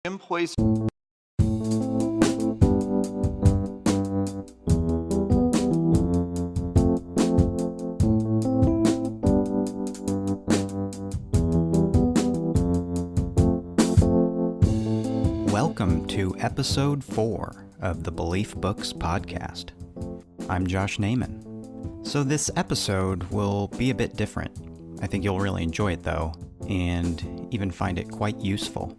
Employees. Welcome to episode 4 of the Belief Books podcast. I'm Josh Naiman. So this episode will be a bit different. I think you'll really enjoy it though, and even find it quite useful.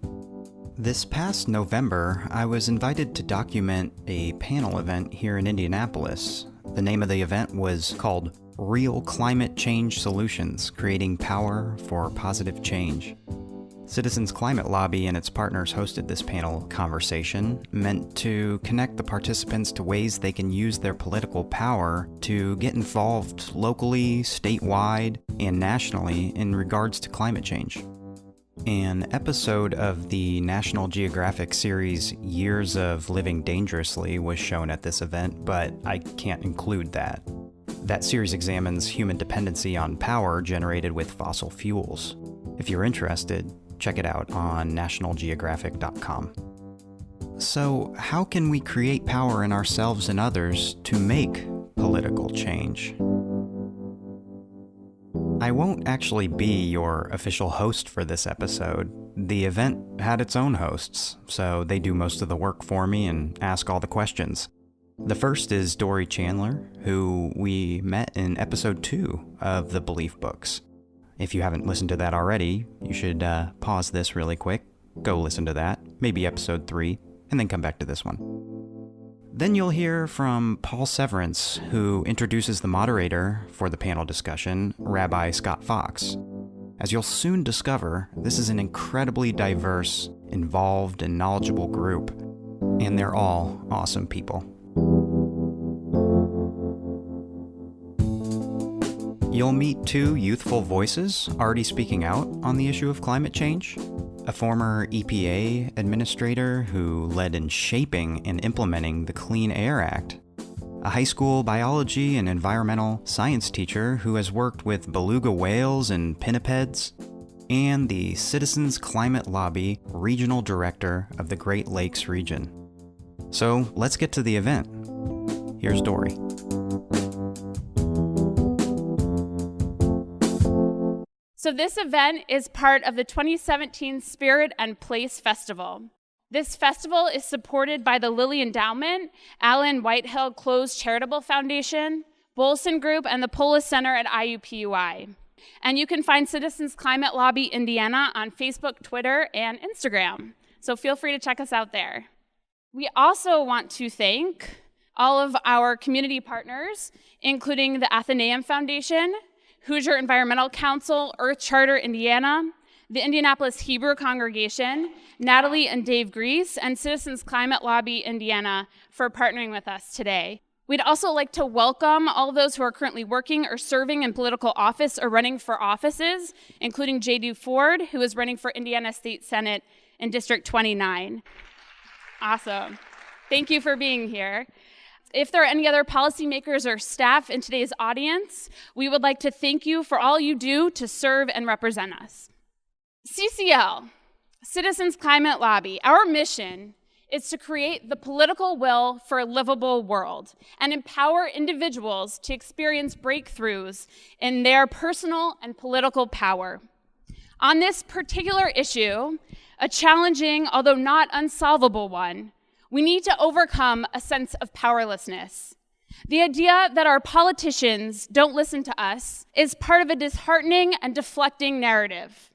This past November, I was invited to document a panel event here in Indianapolis. The name of the event was called Real Climate Change Solutions, Creating Power for Positive Change. Citizens Climate Lobby and its partners hosted this panel conversation, meant to connect the participants to ways they can use their political power to get involved locally, statewide, and nationally in regards to climate change. An episode of the National Geographic series Years of Living Dangerously was shown at this event, but I can't include that. That series examines human dependency on power generated with fossil fuels. If you're interested, check it out on nationalgeographic.com. So, how can we create power in ourselves and others to make political change? I won't actually be your official host for this episode. The event had its own hosts, so they do most of the work for me and ask all the questions. The first is Dory Chandler, who we met in episode 2 of the Belief Books. If you haven't listened to that already, you should pause this really quick, go listen to that, maybe episode 3, and then come back to this one. Then you'll hear from Paul Severance, who introduces the moderator for the panel discussion, Rabbi Scott Fox. As you'll soon discover, this is an incredibly diverse, involved, and knowledgeable group, and they're all awesome people. You'll meet 2 youthful voices already speaking out on the issue of climate change. A former EPA administrator who led in shaping and implementing the Clean Air Act. A high school biology and environmental science teacher who has worked with beluga whales and pinnipeds. And the Citizens Climate Lobby regional director of the Great Lakes region. So let's get to the event. Here's Dory. So this event is part of the 2017 Spirit and Place Festival. This festival is supported by the Lilly Endowment, Allen Whitehill Closed Charitable Foundation, Bolson Group, and the Polis Center at IUPUI. And you can find Citizens Climate Lobby Indiana on Facebook, Twitter, and Instagram. So feel free to check us out there. We also want to thank all of our community partners, including the Athenaeum Foundation, Hoosier Environmental Council, Earth Charter Indiana, the Indianapolis Hebrew Congregation, Natalie and Dave Grease, and Citizens Climate Lobby Indiana for partnering with us today. We'd also like to welcome all of those who are currently working or serving in political office or running for offices, including J.D. Ford, who is running for Indiana State Senate in District 29. Awesome. Thank you for being here. If there are any other policymakers or staff in today's audience, we would like to thank you for all you do to serve and represent us. CCL, Citizens Climate Lobby, our mission is to create the political will for a livable world and empower individuals to experience breakthroughs in their personal and political power. On this particular issue, a challenging, although not unsolvable one, we need to overcome a sense of powerlessness. The idea that our politicians don't listen to us is part of a disheartening and deflecting narrative.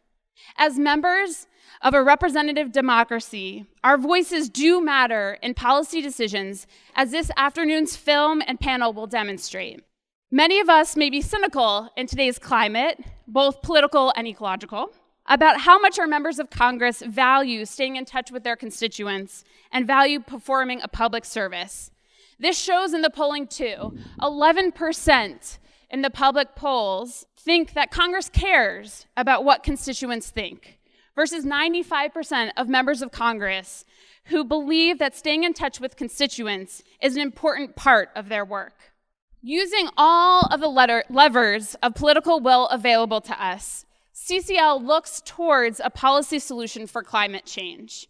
As members of a representative democracy, our voices do matter in policy decisions, as this afternoon's film and panel will demonstrate. Many of us may be cynical in today's climate, both political and ecological, about how much our members of Congress value staying in touch with their constituents and value performing a public service. This shows in the polling too. 11% in the public polls think that Congress cares about what constituents think, versus 95% of members of Congress who believe that staying in touch with constituents is an important part of their work. Using all of the levers of political will available to us, CCL looks towards a policy solution for climate change.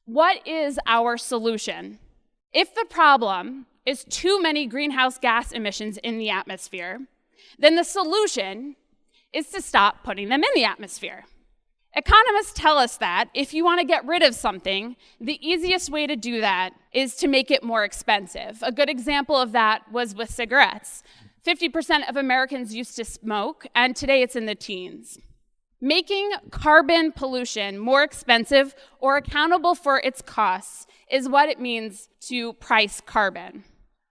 What is our solution? If the problem is too many greenhouse gas emissions in the atmosphere, then the solution is to stop putting them in the atmosphere. Economists tell us that if you want to get rid of something, the easiest way to do that is to make it more expensive. A good example of that was with cigarettes. 50% of Americans used to smoke, and today it's in the teens. Making carbon pollution more expensive or accountable for its costs is what it means to price carbon.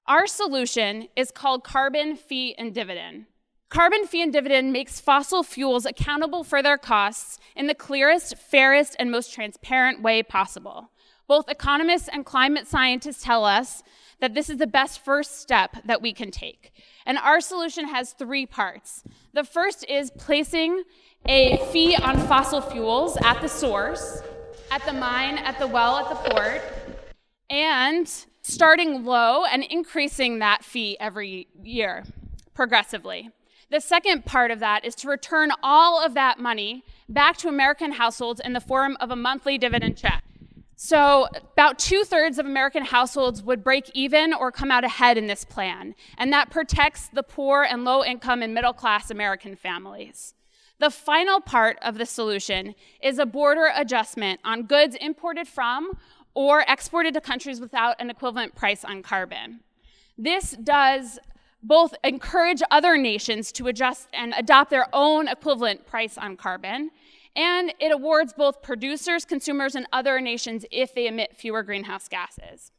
Our solution is called carbon fee and dividend. Carbon fee and dividend makes fossil fuels accountable for their costs in the clearest, fairest, and most transparent way possible. Both economists and climate scientists tell us that this is the best first step that we can take. And our solution has three parts. The first is placing a fee on fossil fuels at the source, at the mine, at the well, at the port, and starting low and increasing that fee every year progressively. The second part of that is to return all of that money back to American households in the form of a monthly dividend check. So about 2/3 of American households would break even or come out ahead in this plan, and that protects the poor and low-income and middle-class American families. The final part of the solution is a border adjustment on goods imported from or exported to countries without an equivalent price on carbon. This does both encourage other nations to adjust and adopt their own equivalent price on carbon, and it awards both producers, consumers, and other nations if they emit fewer greenhouse gases.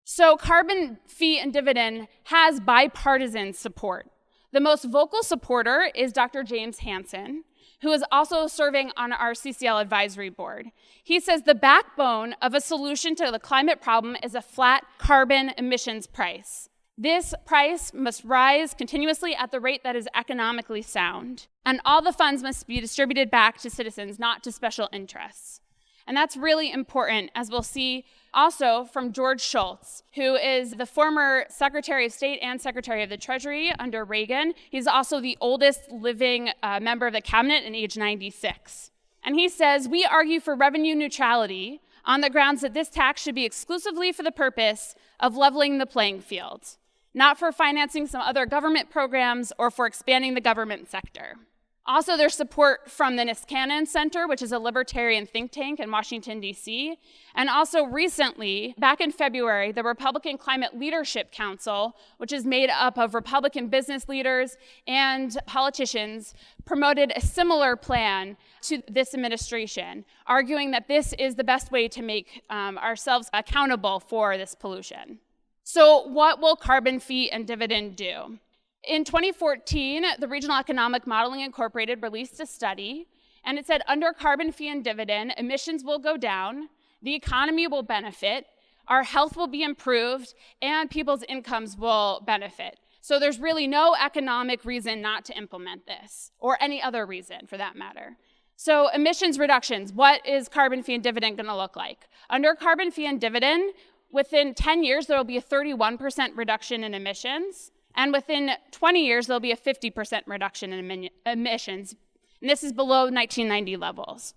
So carbon fee and dividend has bipartisan support. The most vocal supporter is Dr. James Hansen, who is also serving on our CCL advisory board. He says the backbone of a solution to the climate problem is a flat carbon emissions price. This price must rise continuously at the rate that is economically sound, and all the funds must be distributed back to citizens, not to special interests. And that's really important, as we'll see also from George Shultz, who is the former Secretary of State and Secretary of the Treasury under Reagan. He's also the oldest living member of the cabinet in age 96. And he says, "We argue for revenue neutrality on the grounds that this tax should be exclusively for the purpose of leveling the playing field, not for financing some other government programs or for expanding the government sector." Also, there's support from the Niskanen Center, which is a libertarian think tank in Washington, D.C. And also recently, back in February, the Republican Climate Leadership Council, which is made up of Republican business leaders and politicians, promoted a similar plan to this administration, arguing that this is the best way to make ourselves accountable for this pollution. So what will carbon fee and dividend do? In 2014, the Regional Economic Modeling Incorporated released a study, and it said under carbon fee and dividend, emissions will go down, the economy will benefit, our health will be improved, and people's incomes will benefit. So there's really no economic reason not to implement this, or any other reason for that matter. So emissions reductions, what is carbon fee and dividend going to look like? Under carbon fee and dividend, within 10 years, there will be a 31% reduction in emissions. And within 20 years, there'll be a 50% reduction in emissions. And this is below 1990 levels.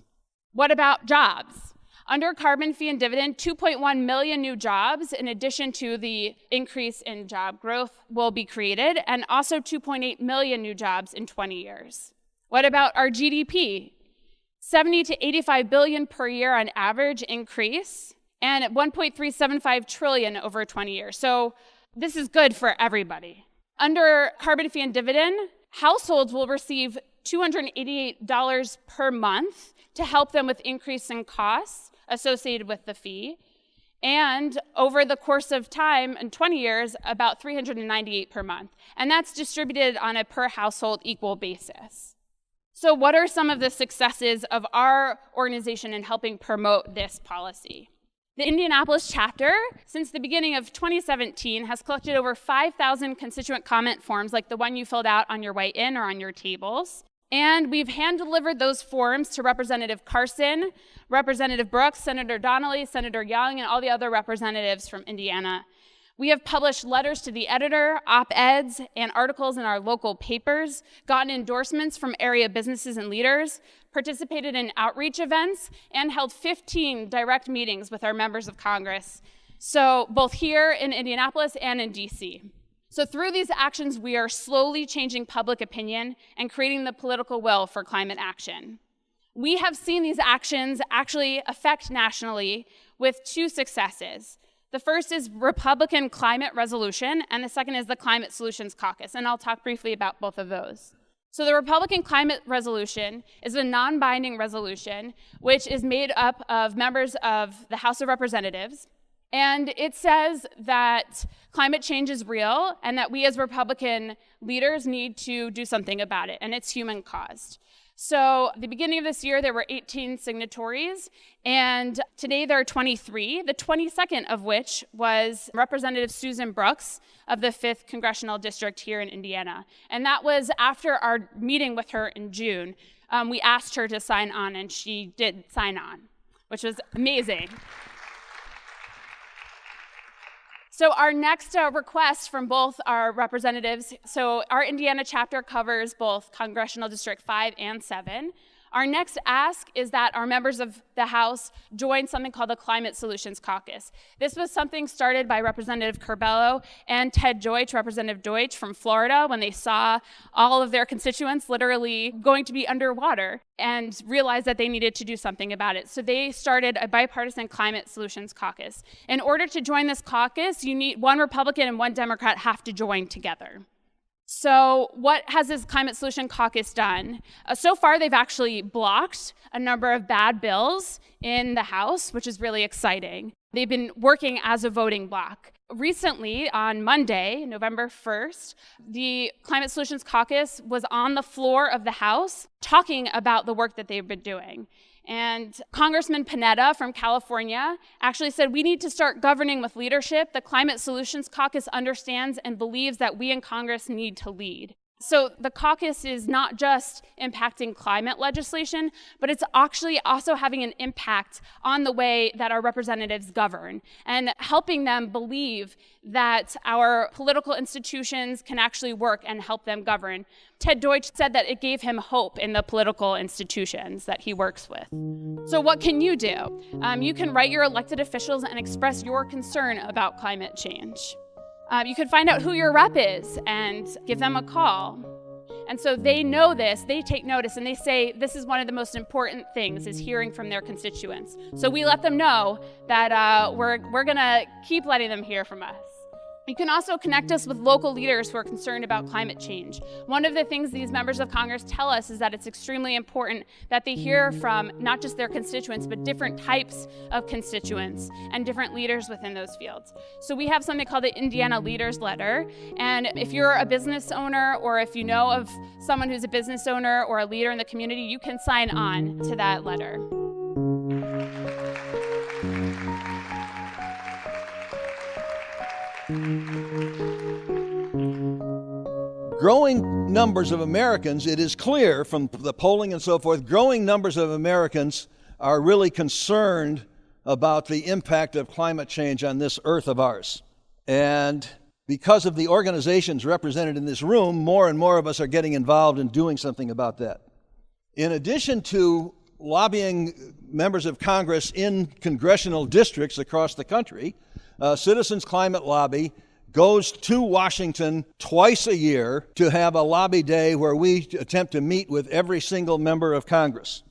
What about jobs? Under carbon fee and dividend, 2.1 million new jobs, in addition to the increase in job growth, will be created, and also 2.8 million new jobs in 20 years. What about our GDP? 70 to 85 billion per year on average increase, and 1.375 trillion over 20 years. So this is good for everybody. Under carbon fee and dividend, households will receive $288 per month to help them with increasing costs associated with the fee. And over the course of time, in 20 years, about $398 per month. And that's distributed on a per household equal basis. So what are some of the successes of our organization in helping promote this policy? The Indianapolis chapter, since the beginning of 2017, has collected over 5,000 constituent comment forms like the one you filled out on your way in or on your tables. And we've hand-delivered those forms to Representative Carson, Representative Brooks, Senator Donnelly, Senator Young, and all the other representatives from Indiana. We have published letters to the editor, op-eds, and articles in our local papers, gotten endorsements from area businesses and leaders, participated in outreach events, and held 15 direct meetings with our members of Congress, so both here in Indianapolis and in DC. So through these actions, we are slowly changing public opinion and creating the political will for climate action. We have seen these actions actually affect nationally with two successes. The first is Republican Climate Resolution, and the second is the Climate Solutions Caucus, and I'll talk briefly about both of those. So the Republican Climate Resolution is a non-binding resolution which is made up of members of the House of Representatives, and it says that climate change is real and that we as Republican leaders need to do something about it, and it's human-caused. So at the beginning of this year, there were 18 signatories, and today there are 23, the 22nd of which was Representative Susan Brooks of the 5th Congressional District here in Indiana. And that was after our meeting with her in June. We asked her to sign on, and she did sign on, which was amazing. So our next request from both our representatives, so our Indiana chapter covers both Congressional District 5 and 7. Our next ask is that our members of the House join something called the Climate Solutions Caucus. This was something started by Representative Curbelo and Ted Deutsch, Representative Deutsch from Florida, when they saw all of their constituents literally going to be underwater and realized that they needed to do something about it. So they started a bipartisan Climate Solutions Caucus. In order to join this caucus, you need one Republican and one Democrat have to join together. So what has this Climate Solution Caucus done? So far, they've actually blocked a number of bad bills in the House, which is really exciting. They've been working as a voting bloc. Recently, on Monday, November 1st, the Climate Solutions Caucus was on the floor of the House talking about the work that they've been doing. And Congressman Panetta from California actually said, we need to start governing with leadership. The Climate Solutions Caucus understands and believes that we in Congress need to lead. So the caucus is not just impacting climate legislation, but it's actually also having an impact on the way that our representatives govern and helping them believe that our political institutions can actually work and help them govern. Ted Deutsch said that it gave him hope in the political institutions that he works with. So what can you do? You can write your elected officials and express your concern about climate change. You can find out who your rep is and give them a call. And so they know this, they take notice, and they say this is one of the most important things, is hearing from their constituents. So we let them know that we're going to keep letting them hear from us. You can also connect us with local leaders who are concerned about climate change. One of the things these members of Congress tell us is that it's extremely important that they hear from not just their constituents, but different types of constituents and different leaders within those fields. So we have something called the Indiana Leaders Letter. And if you're a business owner, or if you know of someone who's a business owner or a leader in the community, you can sign on to that letter. Growing numbers of Americans, it is clear from the polling and so forth, growing numbers of Americans are really concerned about the impact of climate change on this earth of ours. And because of the organizations represented in this room, more and more of us are getting involved in doing something about that. In addition to lobbying members of Congress in congressional districts across the country, Citizens Climate Lobby goes to Washington twice a year to have a lobby day where we attempt to meet with every single member of Congress.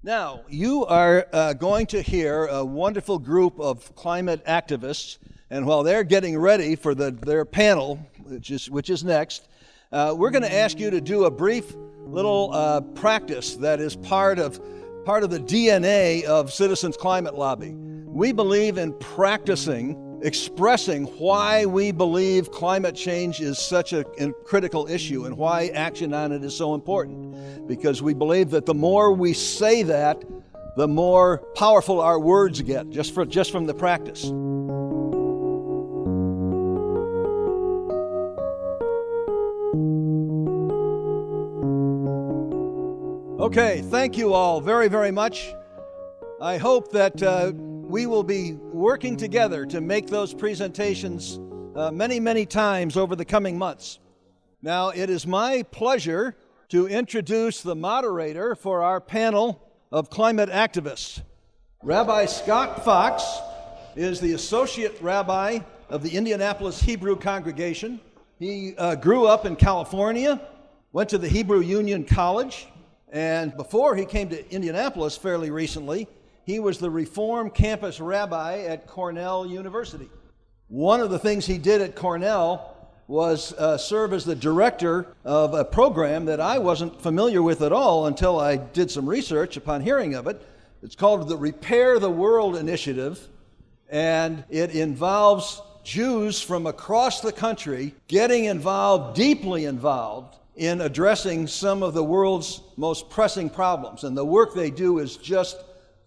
Now, you are going to hear a wonderful group of climate activists, and while they're getting ready for their panel, which is next, we're going to ask you to do a brief little practice that is part of the DNA of Citizens Climate Lobby. We believe in expressing why we believe climate change is such a critical issue and why action on it is so important. Because we believe that the more we say that, the more powerful our words get, just from the practice. Okay, thank you all very, very much. I hope that we will be working together to make those presentations many, many times over the coming months. Now, it is my pleasure to introduce the moderator for our panel of climate activists. Rabbi Scott Fox is the Associate Rabbi of the Indianapolis Hebrew congregation. He grew up in California, went to the Hebrew Union College, and before he came to Indianapolis fairly recently, he was the Reform Campus Rabbi at Cornell University. One of the things he did at Cornell was serve as the director of a program that I wasn't familiar with at all until I did some research upon hearing of it. It's called the Repair the World Initiative, and it involves Jews from across the country getting involved, deeply involved, in addressing some of the world's most pressing problems. And the work they do is just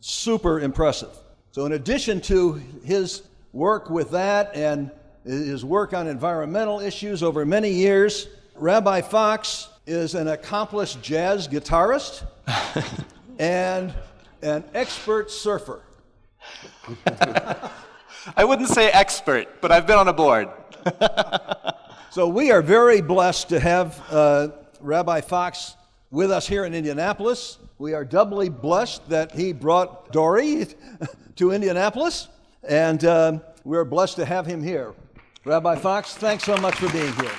super impressive. So in addition to his work with that and his work on environmental issues over many years, Rabbi Fox is an accomplished jazz guitarist and an expert surfer. I wouldn't say expert, but I've been on a board. So we are very blessed to have Rabbi Fox with us here in Indianapolis. We are doubly blessed that he brought Dory to Indianapolis, and we're blessed to have him here. Rabbi Fox, thanks so much for being here.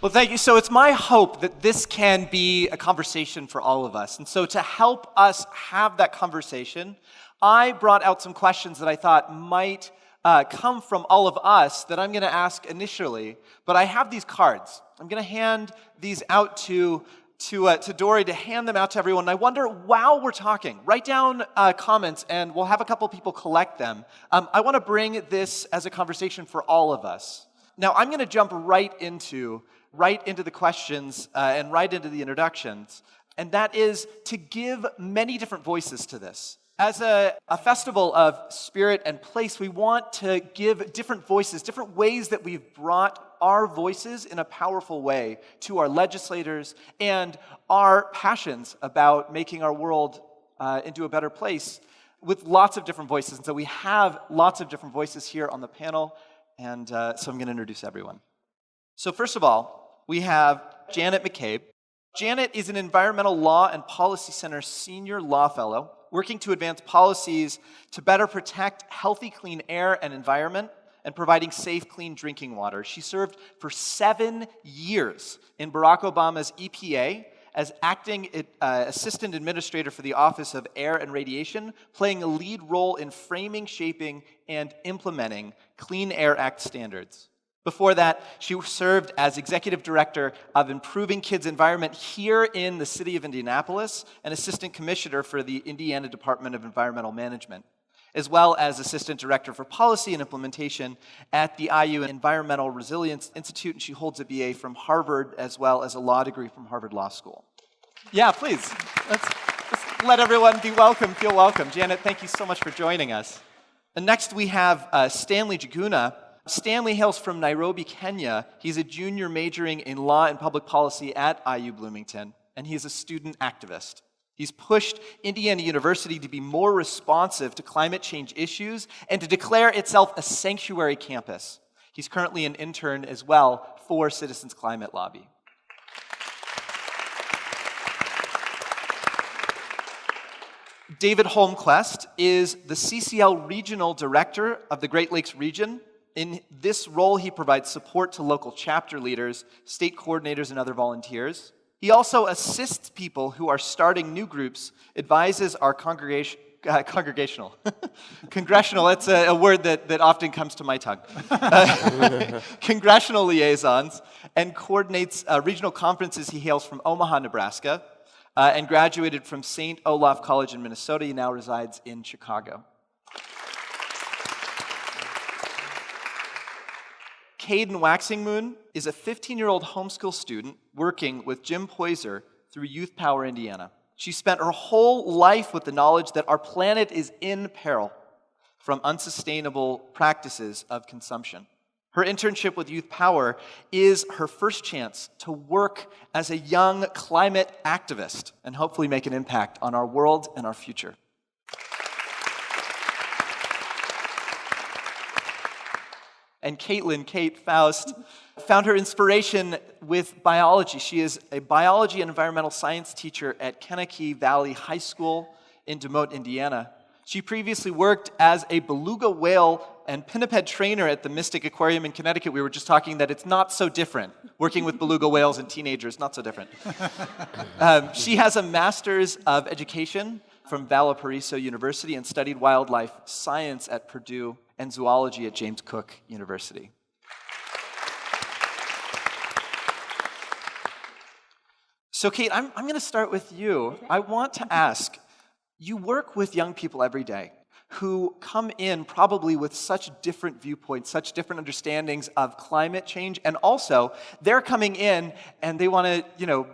Well, thank you. So it's my hope that this can be a conversation for all of us. And so to help us have that conversation, I brought out some questions that I thought might come from all of us that I'm going to ask initially. But I have these cards. I'm going to hand these out to Dory to hand them out to everyone. And I wonder, while we're talking, write down comments, and we'll have a couple people collect them. I want to bring this as a conversation for all of us. Now, I'm going to jump right into the questions and right into the introductions, and that is to give many different voices to this. As a festival of spirit and place, we want to give different voices, different ways that we've brought our voices in a powerful way to our legislators and our passions about making our world into a better place with lots of different voices. And so we have lots of different voices here on the panel, and so I'm going to introduce everyone. So first of all, we have Janet McCabe. Janet is an Environmental Law and Policy Center Senior Law Fellow, working to advance policies to better protect healthy, clean air and environment and providing safe, clean drinking water. She served for 7 years in Barack Obama's EPA as acting assistant administrator for the Office of Air and Radiation, playing a lead role in framing, shaping, and implementing Clean Air Act standards. Before that, she served as executive director of Improving Kids' Environment here in the city of Indianapolis and assistant commissioner for the Indiana Department of Environmental Management, as well as assistant director for policy and implementation at the IU Environmental Resilience Institute, and she holds a BA from Harvard as well as a law degree from Harvard Law School. Yeah, please. Let's let everyone be welcome, feel welcome. Janet, thank you so much for joining us. And next we have Stanley Jaguna. Stanley hails from Nairobi, Kenya. He's a junior majoring in law and public policy at IU Bloomington, and he's a student activist. He's pushed Indiana University to be more responsive to climate change issues and to declare itself a sanctuary campus. He's currently an intern as well for Citizens Climate Lobby. David Holmquist is the CCL Regional Director of the Great Lakes Region. In this role, he provides support to local chapter leaders, state coordinators, and other volunteers. He also assists people who are starting new groups, advises our congregational, that's a word that often comes to my tongue, congressional liaisons, and coordinates regional conferences. He hails from Omaha, Nebraska, and graduated from St. Olaf College in Minnesota. He now resides in Chicago. Caden Waxingmoon is a 15-year-old homeschool student working with Jim Poyser through Youth Power Indiana. She spent her whole life with the knowledge that our planet is in peril from unsustainable practices of consumption. Her internship with Youth Power is her first chance to work as a young climate activist and hopefully make an impact on our world and our future. And Kate Faust, found her inspiration with biology. She is a biology and environmental science teacher at Kankakee Valley High School in Demotte, Indiana. She previously worked as a beluga whale and pinniped trainer at the Mystic Aquarium in Connecticut. We were just talking that it's not so different. Working with beluga whales and teenagers, not so different. She has a master's of education from Valparaiso University and studied wildlife science at Purdue and zoology at James Cook University. So Kate, I'm going to start with you. I want to ask, you work with young people every day who come in probably with such different viewpoints, such different understandings of climate change, and also they're coming in and they want to,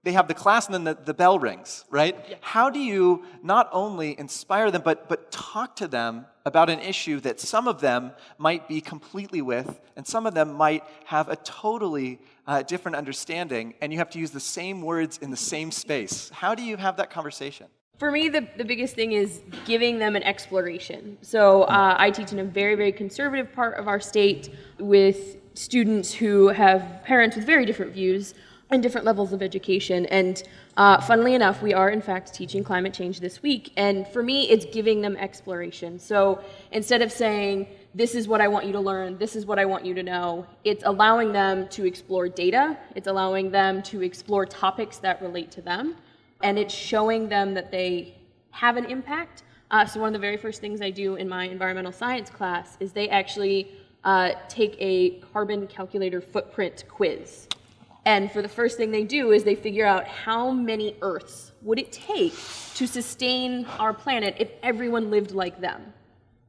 they have the class and then the bell rings, right? Yeah. How do you not only inspire them, but talk to them about an issue that some of them might be completely with, and some of them might have a totally different understanding, and you have to use the same words in the same space? How do you have that conversation? For me, the biggest thing is giving them an exploration. So I teach in a very, very conservative part of our state with students who have parents with very different views and different levels of education. And funnily enough, we are in fact teaching climate change this week. And for me, it's giving them exploration. So instead of saying, this is what I want you to learn, this is what I want you to know, it's allowing them to explore data. It's allowing them to explore topics that relate to them. And it's showing them that they have an impact. So one of the very first things I do in my environmental science class is they actually take a carbon calculator footprint quiz. And for the first thing they do is they figure out how many Earths would it take to sustain our planet if everyone lived like them.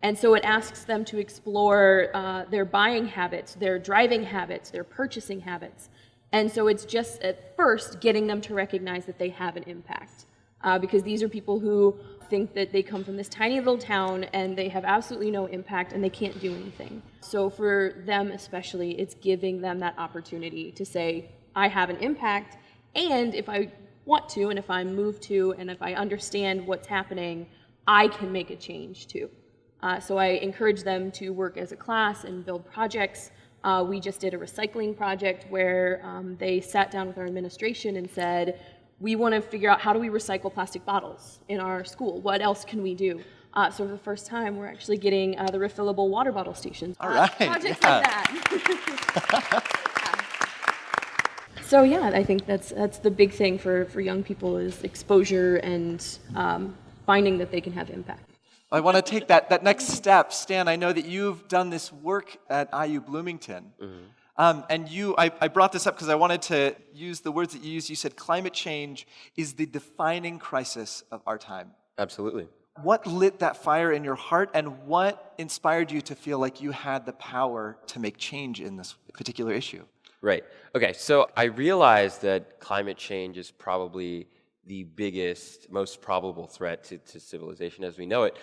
And so it asks them to explore their buying habits, their driving habits, their purchasing habits. And so it's just at first getting them to recognize that they have an impact. Because these are people who think that they come from this tiny little town and they have absolutely no impact and they can't do anything. So for them especially, it's giving them that opportunity to say, I have an impact, and if I want to, and if I move to, and if I understand what's happening, I can make a change too. So I encourage them to work as a class and build projects. We just did a recycling project where they sat down with our administration and said, we want to figure out how do we recycle plastic bottles in our school? What else can we do? So for the first time, we're actually getting the refillable water bottle stations. All right. Projects like that. So yeah, I think that's the big thing for young people is exposure and finding that they can have impact. I want to take that next step. Stan, I know that you've done this work at IU Bloomington. Mm-hmm. And I brought this up because I wanted to use the words that you used. You said climate change is the defining crisis of our time. Absolutely. What lit that fire in your heart, and what inspired you to feel like you had the power to make change in this particular issue? Right. Okay, so I realized that climate change is probably the biggest, most probable threat to civilization as we know it.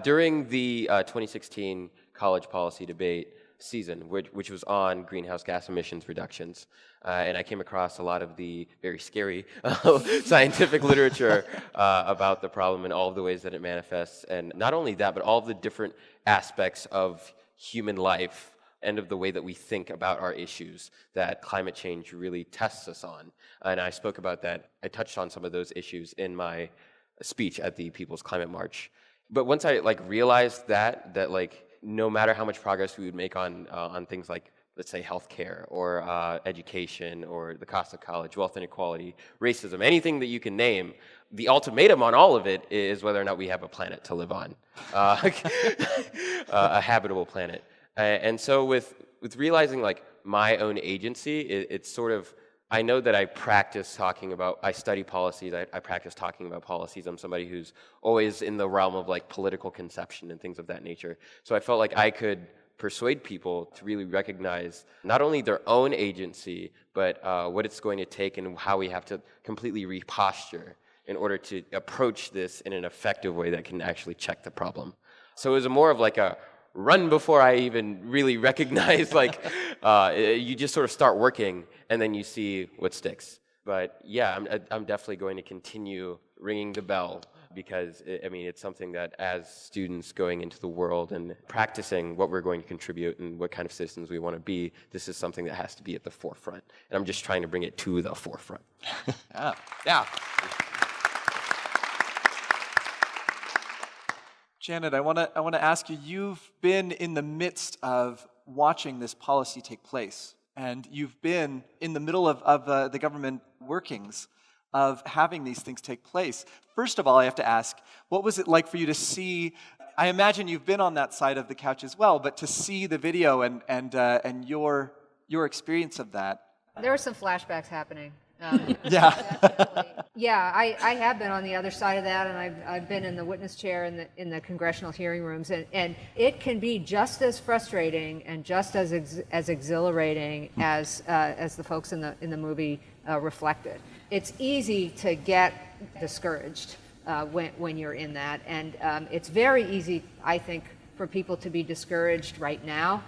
During the 2016 college policy debate season, which was on greenhouse gas emissions reductions, and I came across a lot of the very scary scientific literature about the problem and all of the ways that it manifests, and not only that, but all of the different aspects of human life and of the way that we think about our issues that climate change really tests us on. And I spoke about that. I touched on some of those issues in my speech at the People's Climate March. But once I realized that no matter how much progress we would make on things like, let's say, healthcare or education or the cost of college, wealth inequality, racism, anything that you can name, the ultimatum on all of it is whether or not we have a planet to live on, a habitable planet. And so with realizing my own agency, it's sort of, I know that I study policies, I practice talking about policies. I'm somebody who's always in the realm of political conception and things of that nature. So I felt like I could persuade people to really recognize not only their own agency, but what it's going to take and how we have to completely reposture in order to approach this in an effective way that can actually check the problem. So it was more of a run before I even really recognize, like, you just sort of start working and then you see what sticks. But yeah, I'm definitely going to continue ringing the bell because, it's something that as students going into the world and practicing what we're going to contribute and what kind of citizens we want to be, this is something that has to be at the forefront. And I'm just trying to bring it to the forefront. Yeah. Janet, I want to ask you, you've been in the midst of watching this policy take place, and you've been in the middle of the government workings of having these things take place. First of all, I have to ask, what was it like for you to see, I imagine you've been on that side of the couch as well, but to see the video and your experience of that? There were some flashbacks happening. Yeah. Definitely. Yeah, I have been on the other side of that, and I've been in the witness chair in the congressional hearing rooms, and it can be just as frustrating and just as exhilarating as the folks in the movie reflected. It's easy to get discouraged when you're in that, and it's very easy, I think, for people to be discouraged right now.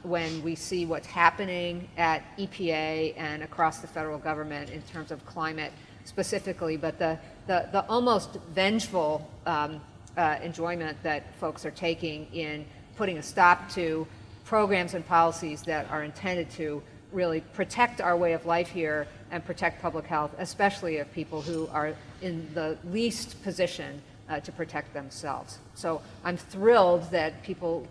When we see what's happening at EPA and across the federal government in terms of climate specifically, but the almost vengeful enjoyment that folks are taking in putting a stop to programs and policies that are intended to really protect our way of life here and protect public health, especially of people who are in the least position to protect themselves. So I'm thrilled that people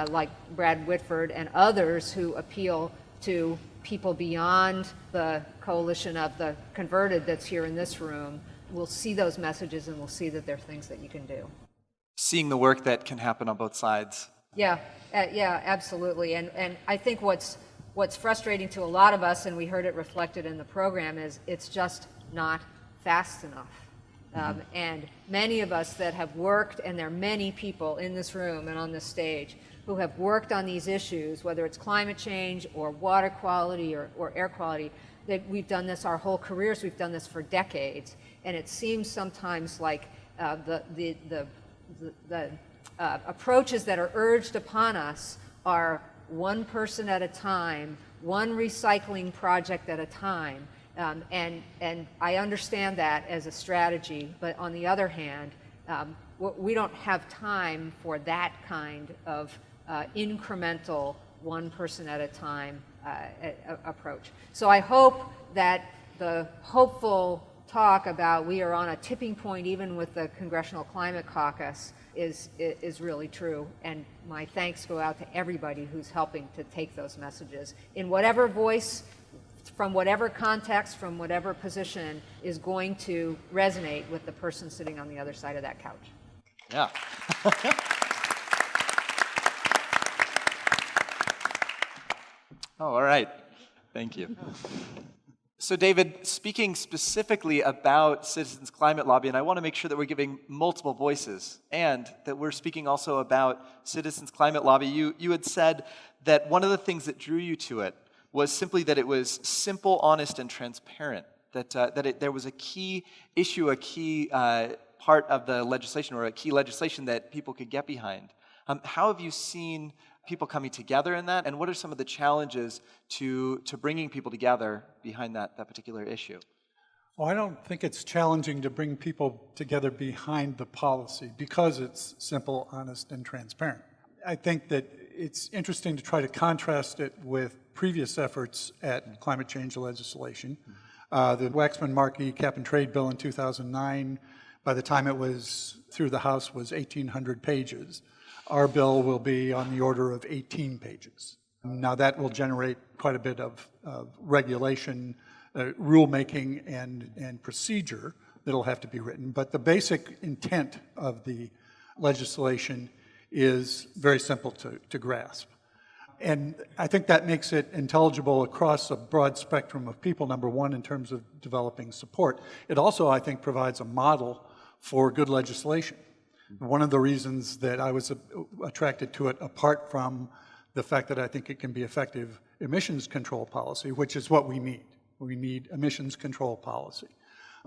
like Brad Whitford and others who appeal to people beyond the coalition of the converted that's here in this room will see those messages and will see that there are things that you can do. Seeing the work that can happen on both sides. Yeah, absolutely. And I think what's frustrating to a lot of us, and we heard it reflected in the program, is it's just not fast enough. And many of us that have worked, and there are many people in this room and on this stage who have worked on these issues, whether it's climate change or water quality or air quality, that we've done this our whole careers, we've done this for decades, and it seems sometimes like the approaches that are urged upon us are one person at a time, one recycling project at a time, and I understand that as a strategy, but on the other hand, we don't have time for that kind of incremental, one person at a time approach. So I hope that the hopeful talk about we are on a tipping point even with the Congressional Climate Caucus is really true. And my thanks go out to everybody who's helping to take those messages in whatever voice, from whatever context, from whatever position is going to resonate with the person sitting on the other side of that couch. Yeah. Oh, all right. Thank you. So, David, speaking specifically about Citizens Climate Lobby, and I want to make sure that we're giving multiple voices and that we're speaking also about Citizens Climate Lobby. You had said that one of the things that drew you to it was simply that it was simple, honest, and transparent, that there was a key issue, a key part of the legislation or a key legislation that people could get behind. How have you seen people coming together in that, and what are some of the challenges to bringing people together behind that particular issue? Well, I don't think it's challenging to bring people together behind the policy because it's simple, honest, and transparent. I think that it's interesting to try to contrast it with previous efforts at climate change legislation. The Waxman-Markey cap-and-trade bill in 2009, by the time it was through the House, was 1,800 pages. Our bill will be on the order of 18 pages. Now that will generate quite a bit of regulation, rulemaking, and procedure that'll have to be written. But the basic intent of the legislation is very simple to grasp. And I think that makes it intelligible across a broad spectrum of people, number one, in terms of developing support. It also, I think, provides a model for good legislation. One of the reasons that I was attracted to it, apart from the fact that I think it can be effective emissions control policy, which is what we need. We need emissions control policy.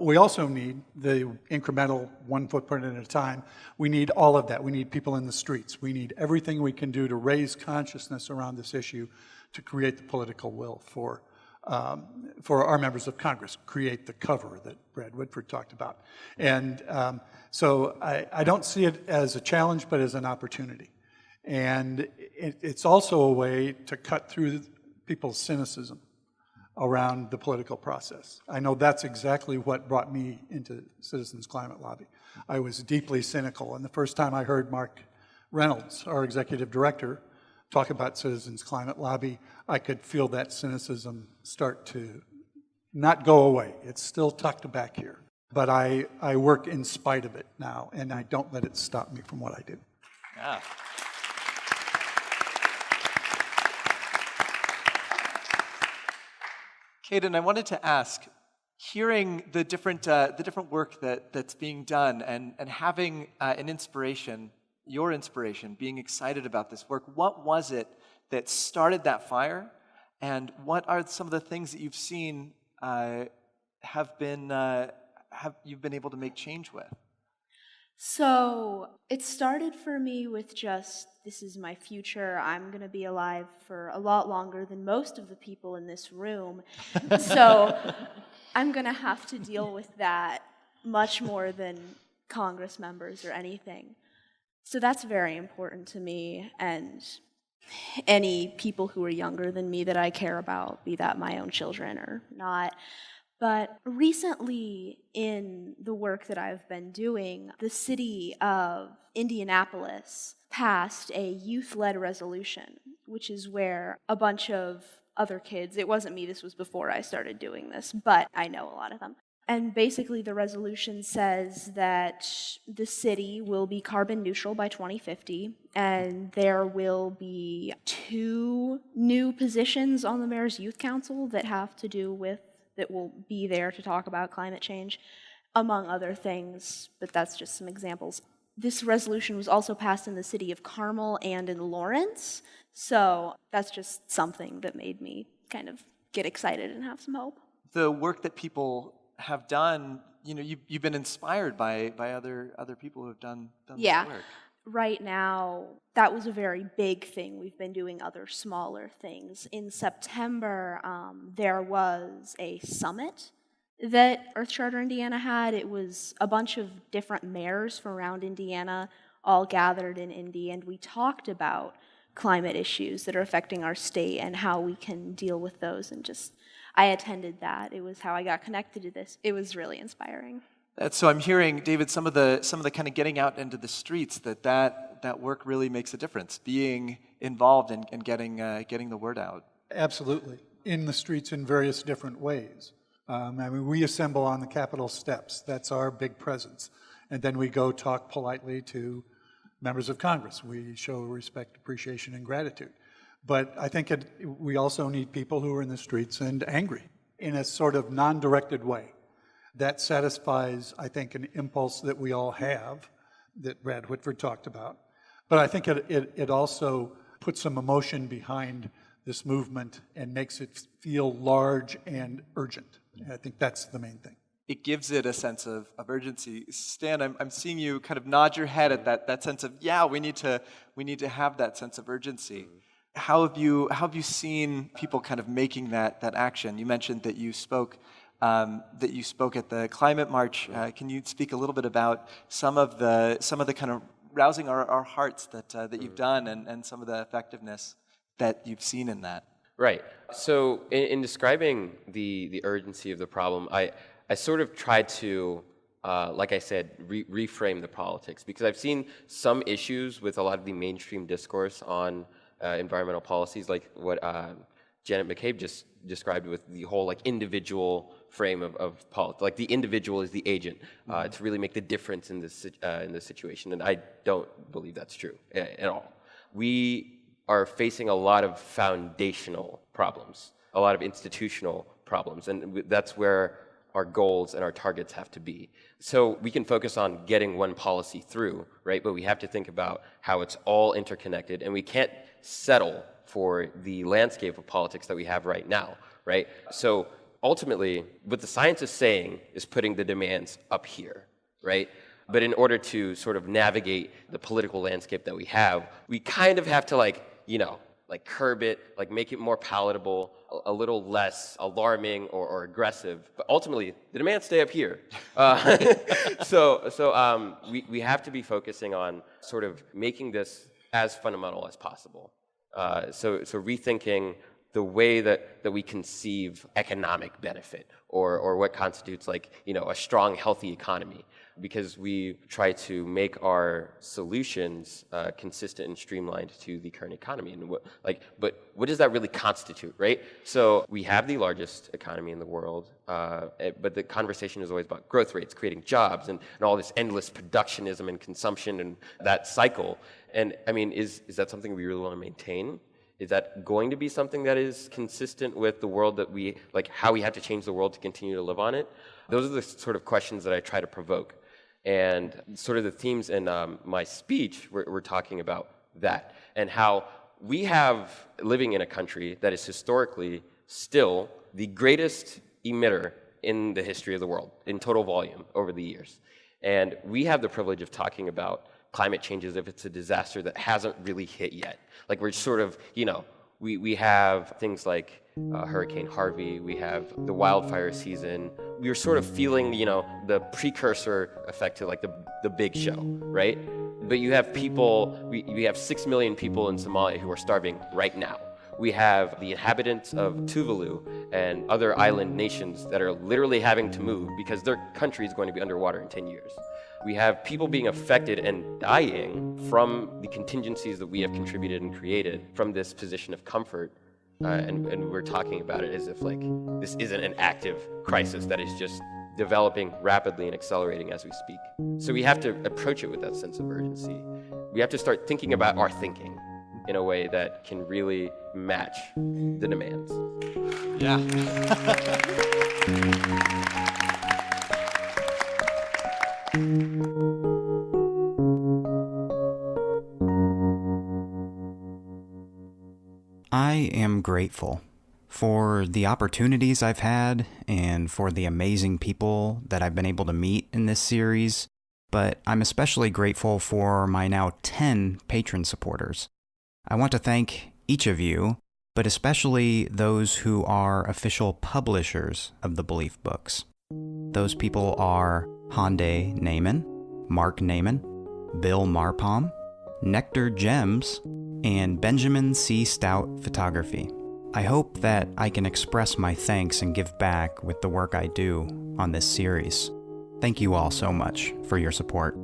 We also need the incremental one footprint at a time. We need all of that. We need people in the streets. We need everything we can do to raise consciousness around this issue to create the political will for our members of Congress, create the cover that Brad Whitford talked about. And so I don't see it as a challenge, but as an opportunity. And it's also a way to cut through people's cynicism around the political process. I know that's exactly what brought me into Citizens Climate Lobby. I was deeply cynical, and the first time I heard Mark Reynolds, our executive director, talk about Citizens Climate Lobby, I could feel that cynicism start to not go away. It's still tucked back here, but I work in spite of it now, and I don't let it stop me from what I do. Yeah. Caden, I wanted to ask, hearing the different work that's being done and having an inspiration, your inspiration, being excited about this work, what was it that started that fire, and what are some of the things that you've seen you've been able to make change with? So it started for me with just, this is my future. I'm going to be alive for a lot longer than most of the people in this room. So I'm going to have to deal with that much more than Congress members or anything. So that's very important to me and any people who are younger than me that I care about, be that my own children or not. But recently, in the work that I've been doing, the city of Indianapolis passed a youth-led resolution, which is where a bunch of other kids, it wasn't me, this was before I started doing this, but I know a lot of them. And basically the resolution says that the city will be carbon neutral by 2050, and there will be 2 new positions on the mayor's youth council that have to do with that will be there to talk about climate change, among other things, but that's just some examples. This resolution was also passed in the city of Carmel and in Lawrence, so that's just something that made me kind of get excited and have some hope. The work that people have done, you've been inspired by other people who have done this work. Right now, that was a very big thing. We've been doing other smaller things. In September, there was a summit that Earth Charter Indiana had. It was a bunch of different mayors from around Indiana all gathered in Indy, and we talked about climate issues that are affecting our state and how we can deal with those. And I attended that. It was how I got connected to this. It was really inspiring. So I'm hearing, David, some of the kind of getting out into the streets, that work really makes a difference, being involved and getting the word out. Absolutely. In the streets in various different ways. We assemble on the Capitol steps. That's our big presence. And then we go talk politely to members of Congress. We show respect, appreciation, and gratitude. But I think we also need people who are in the streets and angry in a sort of non-directed way. That satisfies, I think, an impulse that we all have, that Brad Whitford talked about. But I think it also puts some emotion behind this movement and makes it feel large and urgent. And I think that's the main thing. It gives it a sense of urgency. Stan, I'm seeing you kind of nod your head at that sense of, we need to have that sense of urgency. How have you seen people kind of making that action? You mentioned that you spoke at the climate march. Can you speak a little bit about some of the kind of rousing our hearts that you've done and some of the effectiveness that you've seen in that? Right. So in describing the urgency of the problem, I sort of tried to, like I said, reframe the politics, because I've seen some issues with a lot of the mainstream discourse on environmental policies, like what Janet McCabe just described with the whole individual frame of politics. Like the individual is the agent to really make the difference in this situation, and I don't believe that's true at all. We are facing a lot of foundational problems, a lot of institutional problems, and that's where our goals and our targets have to be. So we can focus on getting one policy through, right? But we have to think about how it's all interconnected, and we can't settle for the landscape of politics that we have right now, right? So ultimately, what the science is saying is putting the demands up here, right? But in order to sort of navigate the political landscape that we have, we kind of have to curb it, make it more palatable, a little less alarming or aggressive. But ultimately, the demands stay up here. So we have to be focusing on sort of making this as fundamental as possible. So rethinking the way that we conceive economic benefit or what constitutes a strong, healthy economy. Because we try to make our solutions consistent and streamlined to the current economy. And but what does that really constitute, right? So we have the largest economy in the world, but the conversation is always about growth rates, creating jobs, and all this endless productionism and consumption and that cycle. And I mean, is that something we really want to maintain? Is that going to be something that is consistent with the world that we, how we have to change the world to continue to live on it? Those are the sort of questions that I try to provoke. And sort of the themes in my speech, we're talking about that and how we have, living in a country that is historically still the greatest emitter in the history of the world in total volume over the years. And we have the privilege of talking about climate change as if it's a disaster that hasn't really hit yet. We're sort of, we have things like Hurricane Harvey, we have the wildfire season. We're sort of feeling, the precursor effect to the big show, right? But you have people, we have 6 million people in Somalia who are starving right now. We have the inhabitants of Tuvalu and other island nations that are literally having to move because their country is going to be underwater in 10 years. We have people being affected and dying from the contingencies that we have contributed and created from this position of comfort. And we're talking about it as if this isn't an active crisis that is just developing rapidly and accelerating as we speak. So we have to approach it with that sense of urgency. We have to start thinking about our thinking in a way that can really match the demands. Yeah. I am grateful for the opportunities I've had and for the amazing people that I've been able to meet in this series, but I'm especially grateful for my now 10 patron supporters. I want to thank each of you, but especially those who are official publishers of the Belief Books. Those people are Hyundai Naaman, Mark Naaman, Bill Marpom, Nectar Gems, and Benjamin C. Stout Photography. I hope that I can express my thanks and give back with the work I do on this series. Thank you all so much for your support.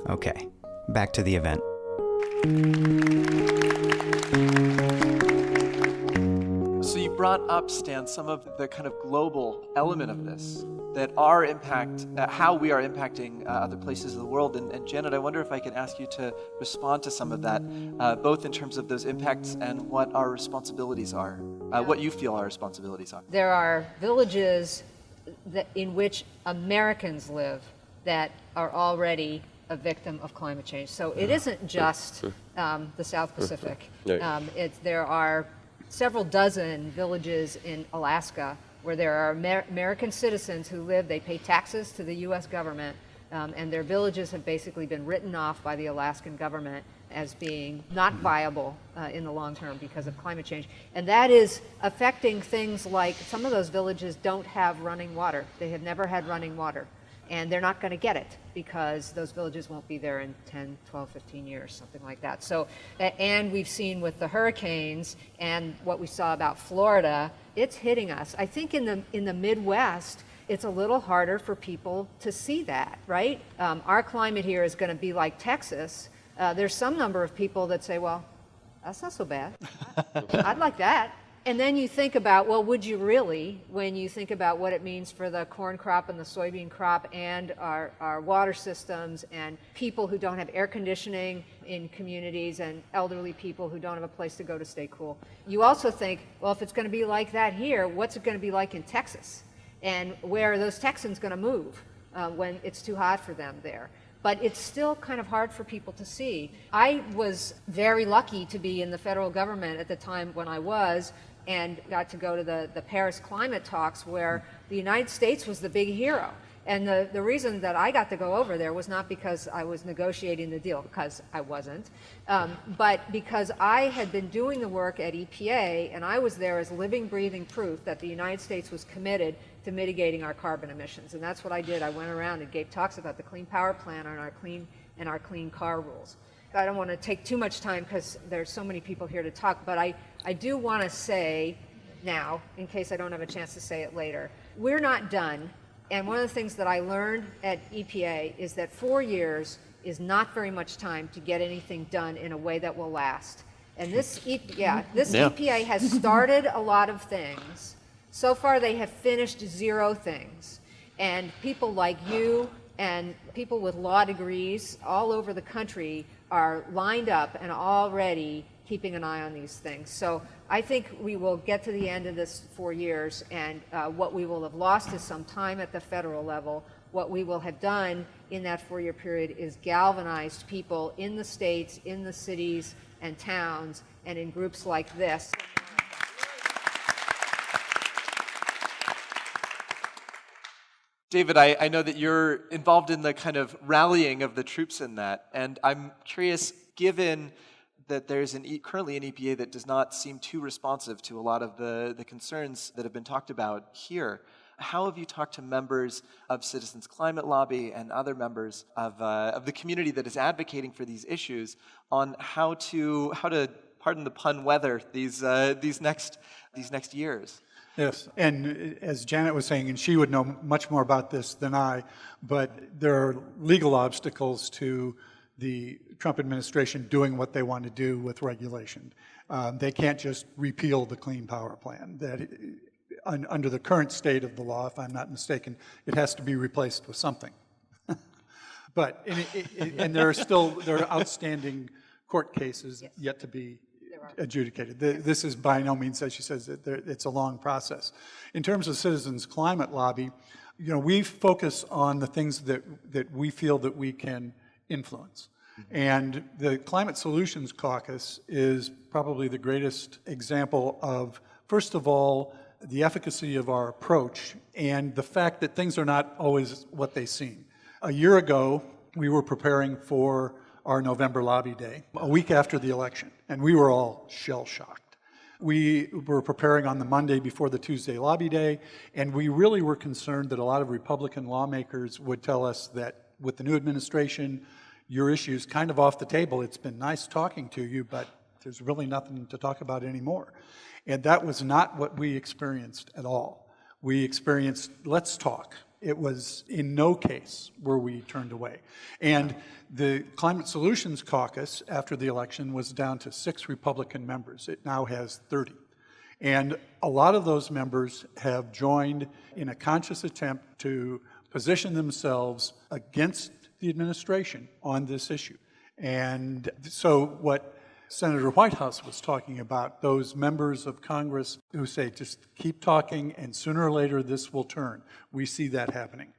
Okay, back to the event. So you brought up, Stan, some of the kind of global element of this, that our impact, how we are impacting other places in the world. And Janet, I wonder if I could ask you to respond to some of that, both in terms of those impacts and what our responsibilities are, what you feel our responsibilities are. There are villages in which Americans live that are already a victim of climate change. So it isn't just the South Pacific. There are several dozen villages in Alaska where there are American citizens who live, they pay taxes to the US government, and their villages have basically been written off by the Alaskan government as being not viable in the long term because of climate change. And that is affecting things like some of those villages don't have running water. They have never had running water. And they're not going to get it because those villages won't be there in 10, 12, 15 years, something like that. So, and we've seen with the hurricanes and what we saw about Florida, it's hitting us. I think in the Midwest, it's a little harder for people to see that, right? Our climate here is going to be like Texas. There's some number of people that say, well, that's not so bad. I'd like that. And then you think about, well, would you really, when you think about what it means for the corn crop and the soybean crop and our water systems and people who don't have air conditioning in communities and elderly people who don't have a place to go to stay cool. You also think, well, if it's going to be like that here, what's it going to be like in Texas? And where are those Texans going to move when it's too hot for them there? But it's still kind of hard for people to see. I was very lucky to be in the federal government at the time when I was. and got to go to the Paris climate talks where the United States was the big hero. And the reason that I got to go over there was not because I was negotiating the deal, because I wasn't, but because I had been doing the work at EPA, and I was there as living, breathing proof that the United States was committed to mitigating our carbon emissions. And that's what I did. I went around and gave talks about the Clean Power Plan and our clean car rules. I don't want to take too much time because there's so many people here to talk, but I do want to say now, in case I don't have a chance to say it later, we're not done. And one of the things that I learned at EPA is that 4 years is not very much time to get anything done in a way that will last. And this EPA has started a lot of things. So far they have finished 0 things. And people like you and people with law degrees all over the country are lined up and already keeping an eye on these things. So I think we will get to the end of this 4 years, and what we will have lost is some time at the federal level. What we will have done in that 4-year period is galvanized people in the states, in the cities and towns, and in groups like this. David, I know that you're involved in the kind of rallying of the troops in that, and I'm curious, given that there's currently an EPA that does not seem too responsive to a lot of the concerns that have been talked about here, how have you talked to members of Citizens Climate Lobby and other members of the community that is advocating for these issues on how to pardon the pun, weather these next years? Yes, and as Janet was saying, and she would know much more about this than I, but there are legal obstacles to the Trump administration doing what they want to do with regulation. They can't just repeal the Clean Power Plan. Under the current state of the law, if I'm not mistaken, it has to be replaced with something. But and there are outstanding court cases yet to be adjudicated. This is by no means, as she says, it's a long process. In terms of Citizens Climate Lobby, we focus on the things that we feel that we can influence. And the Climate Solutions Caucus is probably the greatest example of, first of all, the efficacy of our approach and the fact that things are not always what they seem. A year ago, we were preparing for our November lobby day, a week after the election, and we were all shell-shocked. We were preparing on the Monday before the Tuesday lobby day, and we really were concerned that a lot of Republican lawmakers would tell us that with the new administration, your issue's kind of off the table. It's been nice talking to you, but there's really nothing to talk about anymore. And that was not what we experienced at all. We experienced, let's talk. It was in no case were we turned away. And the Climate Solutions Caucus, after the election, was down to 6 Republican members. It now has 30. And a lot of those members have joined in a conscious attempt to position themselves against the administration on this issue. And so what Senator Whitehouse was talking about, those members of Congress who say, just keep talking and sooner or later this will turn. We see that happening.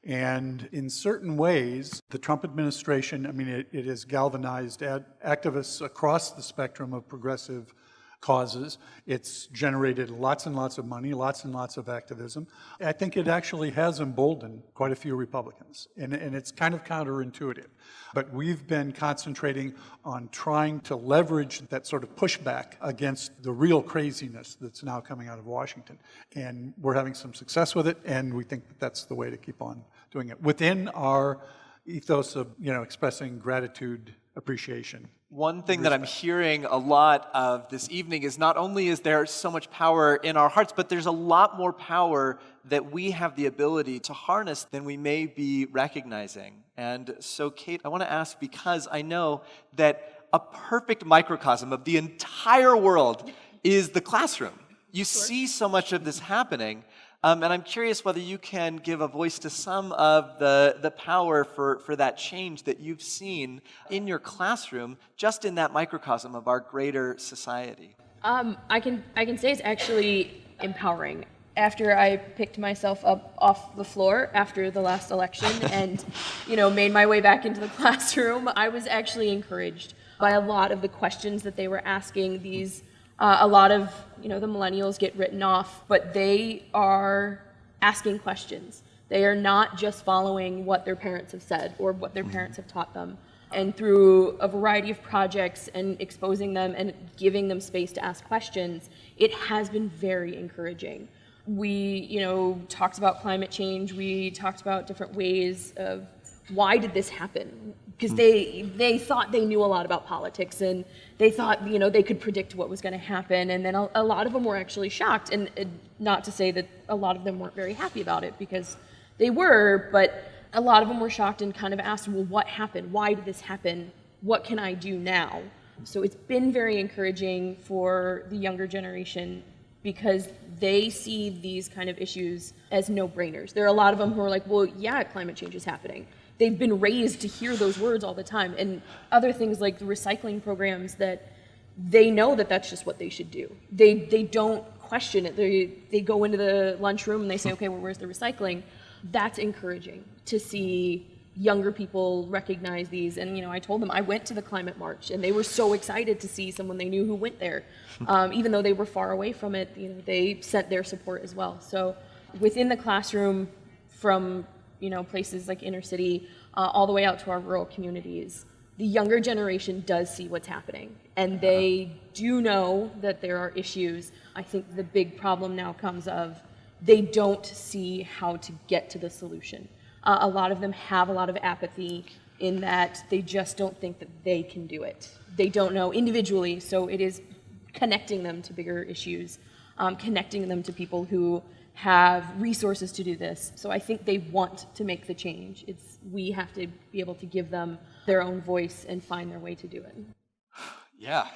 And in certain ways, the Trump administration, it has galvanized activists across the spectrum of progressive causes. It's generated lots and lots of money, lots and lots of activism. I think it actually has emboldened quite a few Republicans, and it's kind of counterintuitive. But we've been concentrating on trying to leverage that sort of pushback against the real craziness that's now coming out of Washington. And we're having some success with it, and we think that that's the way to keep on doing it within our ethos of, expressing gratitude, appreciation. One thing that I'm hearing a lot of this evening is not only is there so much power in our hearts, but there's a lot more power that we have the ability to harness than we may be recognizing. And so, Kate, I want to ask, because I know that a perfect microcosm of the entire world is the classroom. You see so much of this happening. And I'm curious whether you can give a voice to some of the power for that change that you've seen in your classroom, just in that microcosm of our greater society. I can say it's actually empowering. After I picked myself up off the floor after the last election and, made my way back into the classroom, I was actually encouraged by a lot of the questions that they were asking these A lot of, the millennials get written off, but they are asking questions. They are not just following what their parents have said or what their parents have taught them. And through a variety of projects and exposing them and giving them space to ask questions, it has been very encouraging. We, talked about climate change. We talked about different ways of why did this happen? Because they thought they knew a lot about politics, and they thought, they could predict what was going to happen. And then a lot of them were actually shocked. And not to say that a lot of them weren't very happy about it, because they were, but a lot of them were shocked and kind of asked, well, what happened? Why did this happen? What can I do now? So it's been very encouraging for the younger generation because they see these kind of issues as no-brainers. There are a lot of them who are like, well, yeah, climate change is happening. They've been raised to hear those words all the time. And other things like the recycling programs, that they know that that's just what they should do. They don't question it. They go into the lunchroom and they say, okay, well, where's the recycling? That's encouraging to see younger people recognize these. And, I told them I went to the climate march, and they were so excited to see someone they knew who went there. Even though they were far away from it, they sent their support as well. So within the classroom, from, places like inner city, all the way out to our rural communities, the younger generation does see what's happening. And they do know that there are issues. I think the big problem now comes of they don't see how to get to the solution. A lot of them have a lot of apathy in that they just don't think that they can do it. They don't know individually, so it is connecting them to bigger issues, connecting them to people who have resources to do this. So I think they want to make the change. We have to be able to give them their own voice and find their way to do it. Yeah.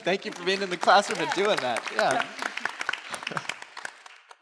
Thank you for being in the classroom and doing that. Yeah.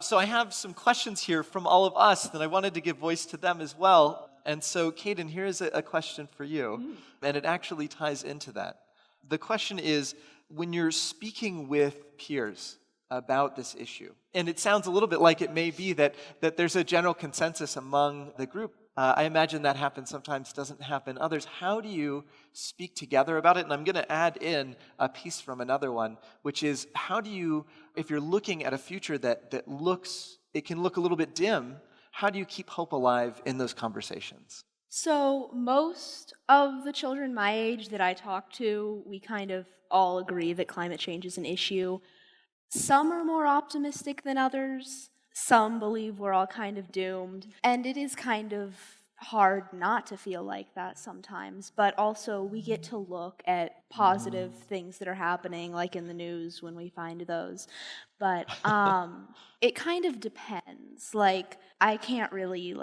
So I have some questions here from all of us that I wanted to give voice to them as well. And so, Caden, here's a question for you, and it actually ties into that. The question is, when you're speaking with peers about this issue, and it sounds a little bit like it may be that there's a general consensus among the group. I imagine that happens sometimes, doesn't happen others. How do you speak together about it? And I'm going to add in a piece from another one, which is, how do you, if you're looking at a future that it can look a little bit dim, how do you keep hope alive in those conversations? So most of the children my age that I talk to, we kind of all agree that climate change is an issue. Some are more optimistic than others. Some believe we're all kind of doomed. And it is kind of hard not to feel like that sometimes. But also we get to look at positive things that are happening, like in the news when we find those. But it kind of depends. Like, I can't really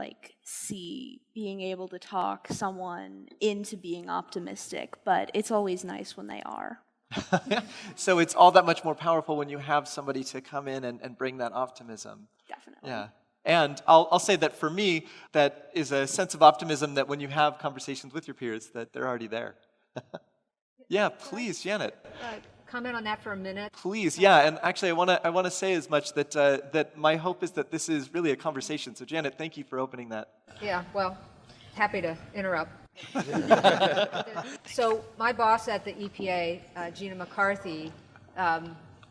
see being able to talk someone into being optimistic, but it's always nice when they are. So it's all that much more powerful when you have somebody to come in and bring that optimism. Definitely. Yeah. And I'll say that for me, that is a sense of optimism that when you have conversations with your peers, that they're already there. Yeah, please, Janet. Comment on that for a minute. Please, yeah. And actually, I want to say as much that my hope is that this is really a conversation. So, Janet, thank you for opening that. Yeah, well, happy to interrupt. So my boss at the EPA, Gina McCarthy,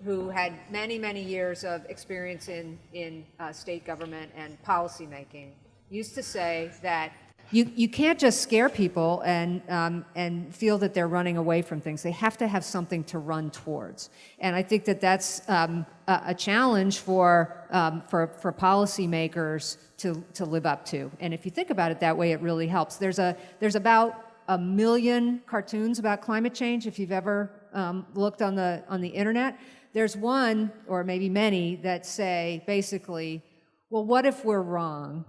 who had many, many years of experience in state government and policy making, used to say that you can't just scare people and feel that they're running away from things. They have to have something to run towards. And I think that that's a challenge for policymakers to live up to. And if you think about it that way, it really helps. There's about 1 million cartoons about climate change. If you've ever looked on the internet, there's one or maybe many that say basically, well, what if we're wrong?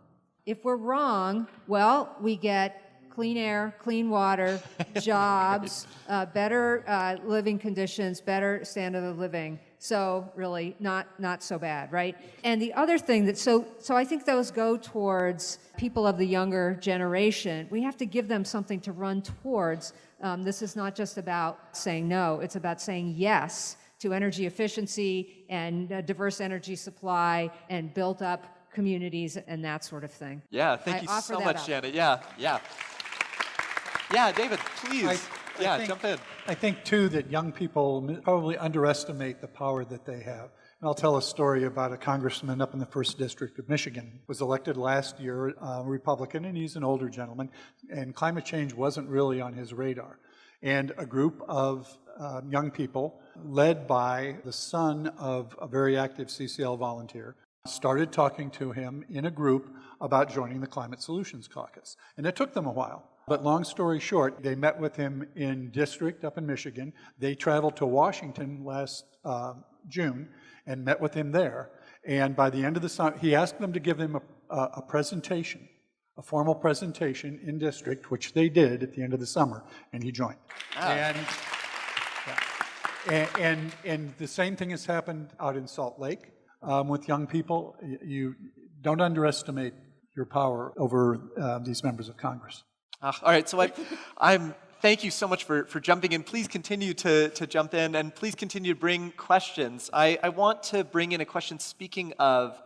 If we're wrong, well, we get clean air, clean water, jobs, better living conditions, better standard of living. So really not so bad, right? And the other thing that, so I think those go towards people of the younger generation. We have to give them something to run towards. This is not just about saying no, it's about saying yes to energy efficiency and diverse energy supply and built up communities and that sort of thing. Yeah, thank you so much, Janet. Yeah, David, please. I think jump in. I think, too, that young people probably underestimate the power that they have. And I'll tell a story about a congressman up in the 1st District of Michigan. Was elected last year, Republican, and he's an older gentleman, and climate change wasn't really on his radar. And a group of young people, led by the son of a very active CCL volunteer, started talking to him in a group about joining the Climate Solutions Caucus. And it took them a while. But long story short, they met with him in district up in Michigan. They traveled to Washington last June and met with him there. And by the end of the summer, he asked them to give him a presentation, a formal presentation in district, which they did at the end of the summer, and he joined. Oh. And the same thing has happened out in Salt Lake with young people. You don't underestimate your power over these members of Congress. All right, so I'm thank you so much for jumping in. Please continue to jump in, and please continue to bring questions. I want to bring in a question, speaking of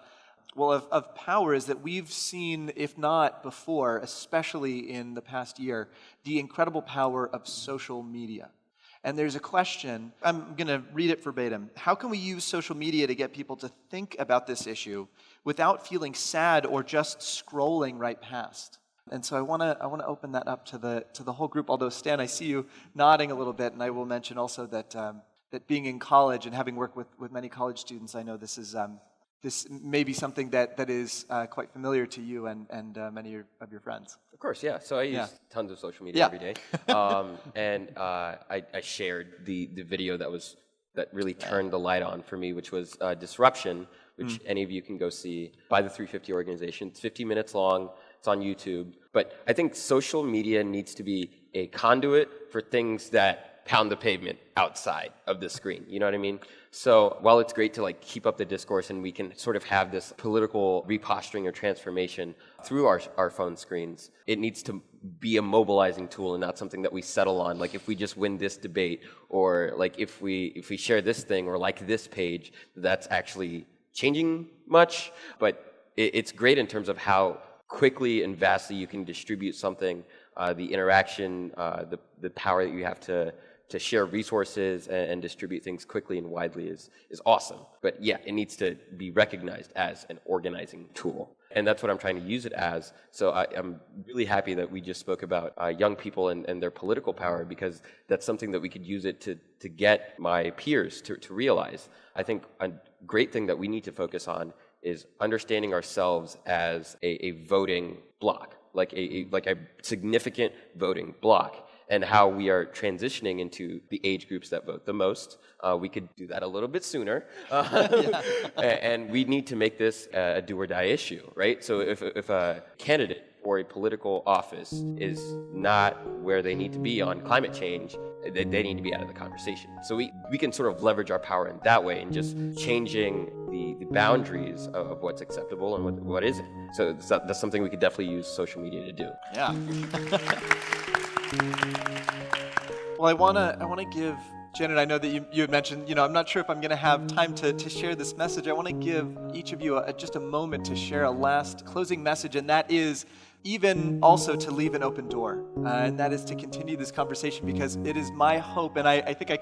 power, is that we've seen, if not before, especially in the past year, the incredible power of social media. And there's a question, I'm going to read it verbatim. How can we use social media to get people to think about this issue without feeling sad or just scrolling right past? And so I want to open that up to the whole group. Although Stan, I see you nodding a little bit, and I will mention also that that being in college and having worked with many college students, I know this is this may be something that is quite familiar to you and many of your friends. Of course, yeah. So I use tons of social media every day, and I shared the video that really turned the light on for me, which was Disruption, which any of you can go see, by the 350 organization. It's 50 minutes long. It's on YouTube. But I think social media needs to be a conduit for things that pound the pavement outside of the screen. You know what I mean? So while it's great to keep up the discourse and we can sort of have this political reposturing or transformation through our phone screens, it needs to be a mobilizing tool and not something that we settle on. Like if we just win this debate, or like if we share this thing or like this page, that's actually changing much. But it's great in terms of how quickly and vastly you can distribute something, the interaction, the power that you have to share resources and distribute things quickly and widely is awesome. But yeah, it needs to be recognized as an organizing tool. And that's what I'm trying to use it as. So I'm really happy that we just spoke about young people and their political power, because that's something that we could use it to get my peers to realize. I think a great thing that we need to focus on is understanding ourselves as a voting block, like a significant voting block, and how we are transitioning into the age groups that vote the most. We could do that a little bit sooner. And we need to make this a do or die issue, right? So if a candidate for a political office is not where they need to be on climate change, they need to be out of the conversation. So we can sort of leverage our power in that way, and just changing the boundaries of what's acceptable and what isn't. So that's something we could definitely use social media to do. Yeah. Well, I want to give Janet, I know that you had mentioned, I'm not sure if I'm going to have time to share this message. I want to give each of you just a moment to share a last closing message, and that is even also to leave an open door, and that is to continue this conversation, because it is my hope, and I think I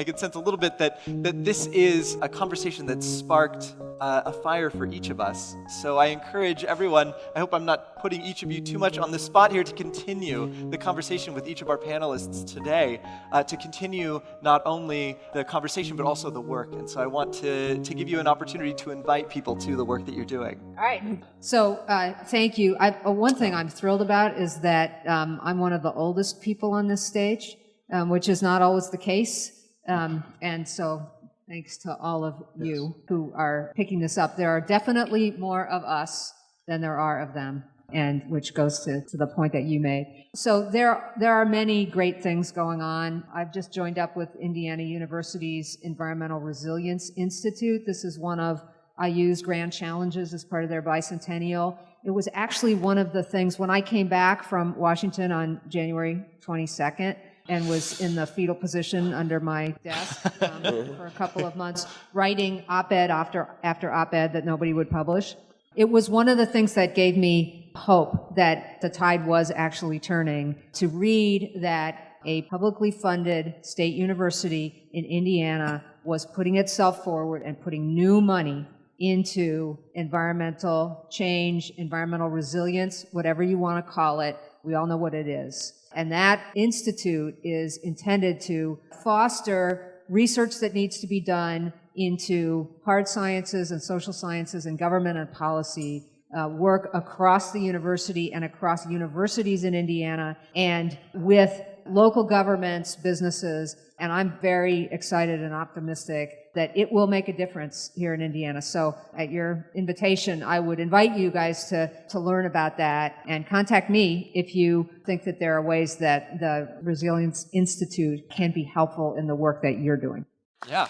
could sense a little bit that this is a conversation that sparked a fire for each of us. So I encourage everyone, I hope I'm not putting each of you too much on the spot here, to continue the conversation with each of our panelists today, to continue not only the conversation but also the work. And so I want to give you an opportunity to invite people to the work that you're doing. All right. So thank you. One thing I'm thrilled about is that I'm one of the oldest people on this stage, which is not always the case. And so thanks to all of you who are picking this up. There are definitely more of us than there are of them, and which goes to the point that you made. So there are many great things going on. I've just joined up with Indiana University's Environmental Resilience Institute. This is one of IU's grand challenges as part of their bicentennial. It was actually one of the things when I came back from Washington on January 22nd, and was in the fetal position under my desk for a couple of months, writing op-ed after op-ed that nobody would publish. It was one of the things that gave me hope that the tide was actually turning, to read that a publicly funded state university in Indiana was putting itself forward and putting new money into environmental change, environmental resilience, whatever you want to call it. We all know what it is. And that institute is intended to foster research that needs to be done into hard sciences and social sciences and government and policy work across the university and across universities in Indiana and with local governments, businesses, and I'm very excited and optimistic that it will make a difference here in Indiana. So at your invitation, I would invite you guys to learn about that and contact me if you think that there are ways that the Resilience Institute can be helpful in the work that you're doing. Yeah.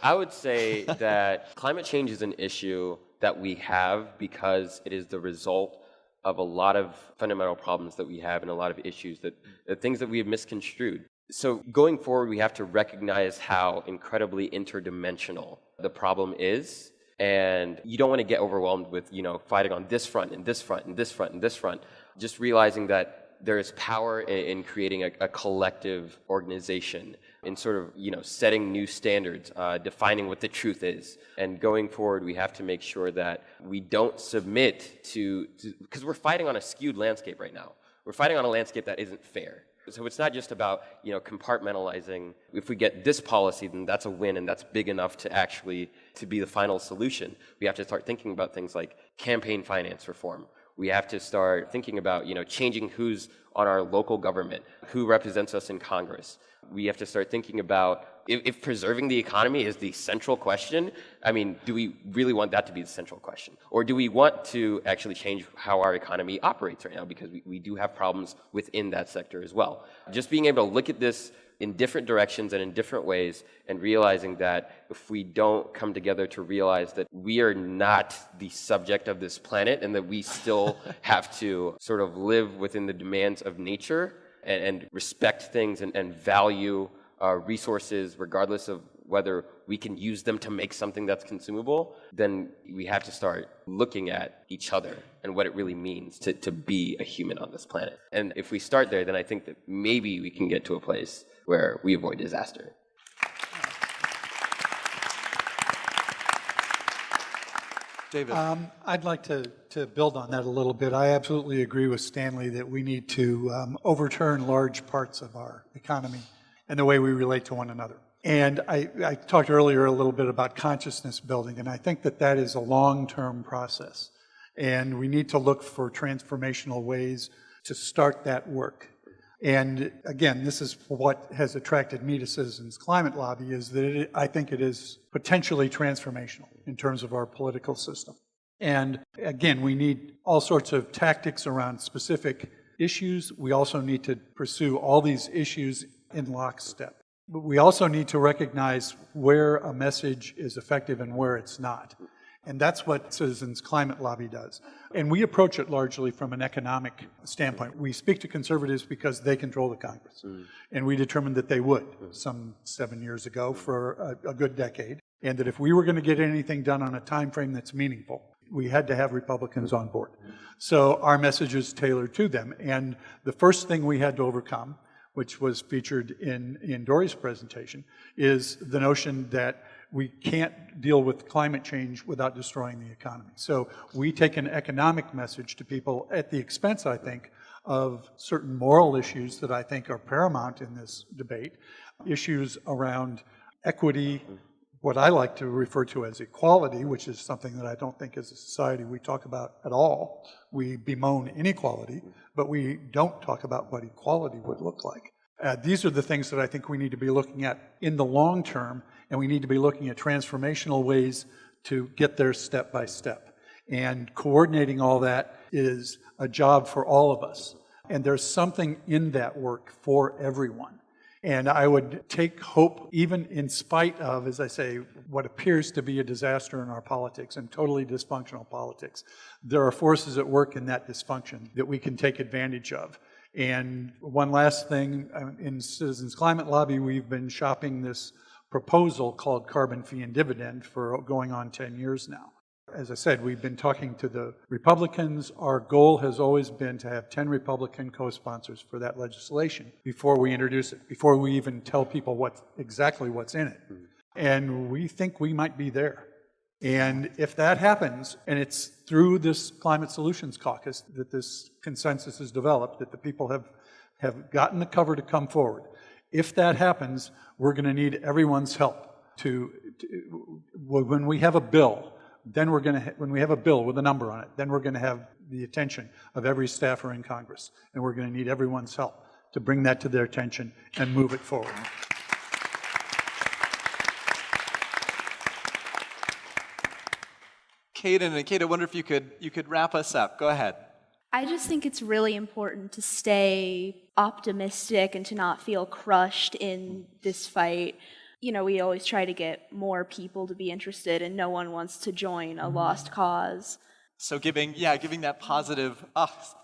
I would say that climate change is an issue that we have because it is the result of a lot of fundamental problems that we have and a lot of issues that things that we have misconstrued. So going forward, we have to recognize how incredibly interdimensional the problem is. And you don't want to get overwhelmed with, fighting on this front and this front and this front and this front. Just realizing that there is power in creating a collective organization, in sort of, setting new standards, defining what the truth is. And going forward, we have to make sure that we don't submit to because we're fighting on a skewed landscape right now. We're fighting on a landscape that isn't fair. So it's not just about, compartmentalizing. If we get this policy, then that's a win and that's big enough to be the final solution. We have to start thinking about things like campaign finance reform. We have to start thinking about, changing who's on our local government, who represents us in Congress. We have to start thinking about if preserving the economy is the central question. I mean, do we really want that to be the central question? Or do we want to actually change how our economy operates right now? Because we do have problems within that sector as well. Just being able to look at this in different directions and in different ways and realizing that if we don't come together to realize that we are not the subject of this planet and that we still have to sort of live within the demands of nature and respect things and value resources regardless of whether we can use them to make something that's consumable, then we have to start looking at each other and what it really means to be a human on this planet. And if we start there, then I think that maybe we can get to a place where we avoid disaster. David. I'd like to build on that a little bit. I absolutely agree with Stanley that we need to overturn large parts of our economy and the way we relate to one another. And I talked earlier a little bit about consciousness building, and I think that is a long-term process. And we need to look for transformational ways to start that work. And again, this is what has attracted me to Citizens Climate Lobby, is that I think it is potentially transformational in terms of our political system. And again, we need all sorts of tactics around specific issues. We also need to pursue all these issues in lockstep. But we also need to recognize where a message is effective and where it's not. And that's what Citizens Climate Lobby does. And we approach it largely from an economic standpoint. We speak to conservatives because they control the Congress. And we determined that they would some 7 years ago for a good decade. And that if we were going to get anything done on a time frame that's meaningful, we had to have Republicans on board. So our message is tailored to them. And the first thing we had to overcome, which was featured in Dory's presentation, is the notion that we can't deal with climate change without destroying the economy. So we take an economic message to people at the expense, I think, of certain moral issues that I think are paramount in this debate, issues around equity, what I like to refer to as equality, which is something that I don't think as a society we talk about at all. We bemoan inequality, but we don't talk about what equality would look like. These are the things that I think we need to be looking at in the long term, and we need to be looking at transformational ways to get there step by step. And coordinating all that is a job for all of us. And there's something in that work for everyone. And I would take hope, even in spite of, as I say, what appears to be a disaster in our politics and totally dysfunctional politics. There are forces at work in that dysfunction that we can take advantage of. And one last thing, in Citizens Climate Lobby, we've been shopping this proposal called carbon fee and dividend for going on 10 years now. As I said, we've been talking to the Republicans. Our goal has always been to have 10 Republican co-sponsors for that legislation before we introduce it, before we even tell people exactly what's in it. And we think we might be there. And if that happens, and it's through this Climate Solutions Caucus that this consensus is developed, that the people have gotten the cover to come forward. If that happens, we're going to need everyone's help when we have a bill, then when we have a bill with a number on it, then we're going to have the attention of every staffer in Congress. And we're going to need everyone's help to bring that to their attention and move it forward. Kate, I wonder if you could wrap us up. Go ahead. I just think it's really important to stay optimistic and to not feel crushed in this fight. You know, we always try to get more people to be interested, and no one wants to join a lost cause. So giving that positive,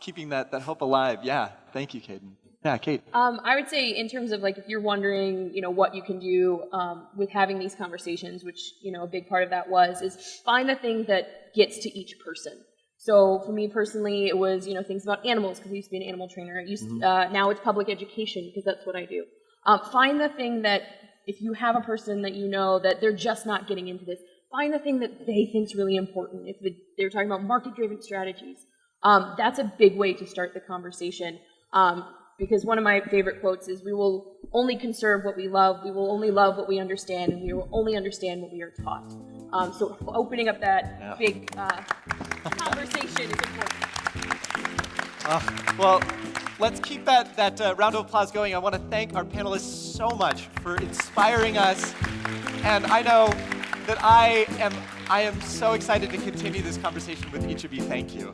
keeping that hope alive. Yeah, thank you, Caden. Yeah, Kate. I would say in terms of like if you're wondering, what you can do with having these conversations, which, a big part of that is find the thing that gets to each person. So for me personally, it was, things about animals, because I used to be an animal trainer. Now it's public education, because that's what I do. Find the thing that, if you have a person that that they're just not getting into this, find the thing that they think is really important. If they're talking about market-driven strategies, that's a big way to start the conversation. Because one of my favorite quotes is, "We will only conserve what we love, we will only love what we understand, and we will only understand what we are taught." So opening up that big conversation is important. Well, let's keep that round of applause going. I want to thank our panelists so much for inspiring us, and I know that I am so excited to continue this conversation with each of you. Thank you.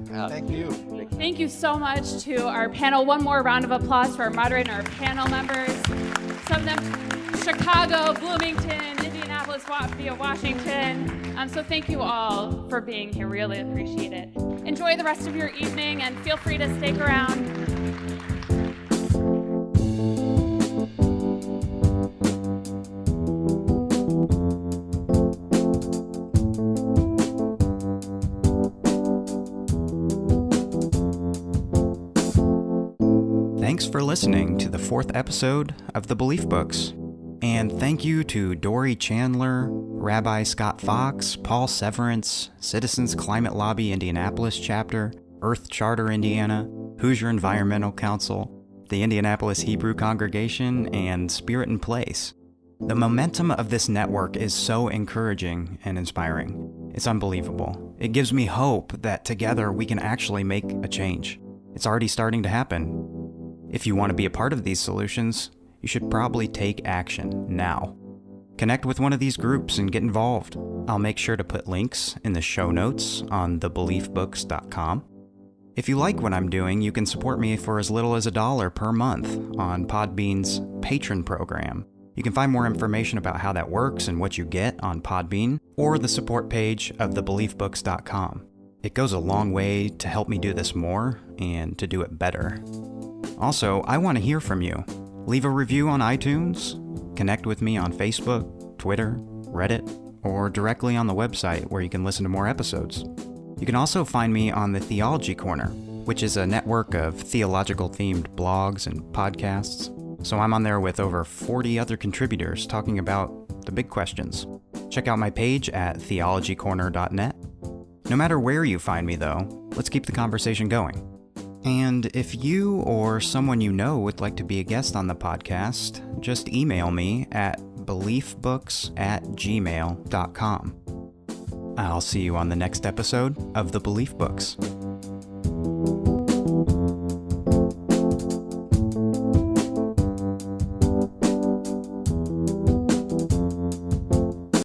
Thank you. Thank you so much to our panel. One more round of applause for our moderator and our panel members. Some of them Chicago, Bloomington, Indianapolis, via Washington. So thank you all for being here. Really appreciate it. Enjoy the rest of your evening and feel free to stick around. Thanks for listening to the 4th episode of The Belief Books. And thank you to Dory Chandler, Rabbi Scott Fox, Paul Severance, Citizens Climate Lobby Indianapolis Chapter, Earth Charter Indiana, Hoosier Environmental Council, the Indianapolis Hebrew Congregation, and Spirit and Place. The momentum of this network is so encouraging and inspiring. It's unbelievable. It gives me hope that together we can actually make a change. It's already starting to happen. If you want to be a part of these solutions, you should probably take action now. Connect with one of these groups and get involved. I'll make sure to put links in the show notes on thebeliefbooks.com. If you like what I'm doing, you can support me for as little as $1 per month on Podbean's Patron program. You can find more information about how that works and what you get on Podbean or the support page of thebeliefbooks.com. It goes a long way to help me do this more and to do it better. Also, I want to hear from you. Leave a review on iTunes, connect with me on Facebook, Twitter, Reddit, or directly on the website where you can listen to more episodes. You can also find me on the Theology Corner, which is a network of theological-themed blogs and podcasts. So I'm on there with over 40 other contributors talking about the big questions. Check out my page at theologycorner.net. No matter where you find me, though, let's keep the conversation going. And if you or someone you know would like to be a guest on the podcast, just email me at beliefbooks@gmail.com. I'll see you on the next episode of The Belief Books.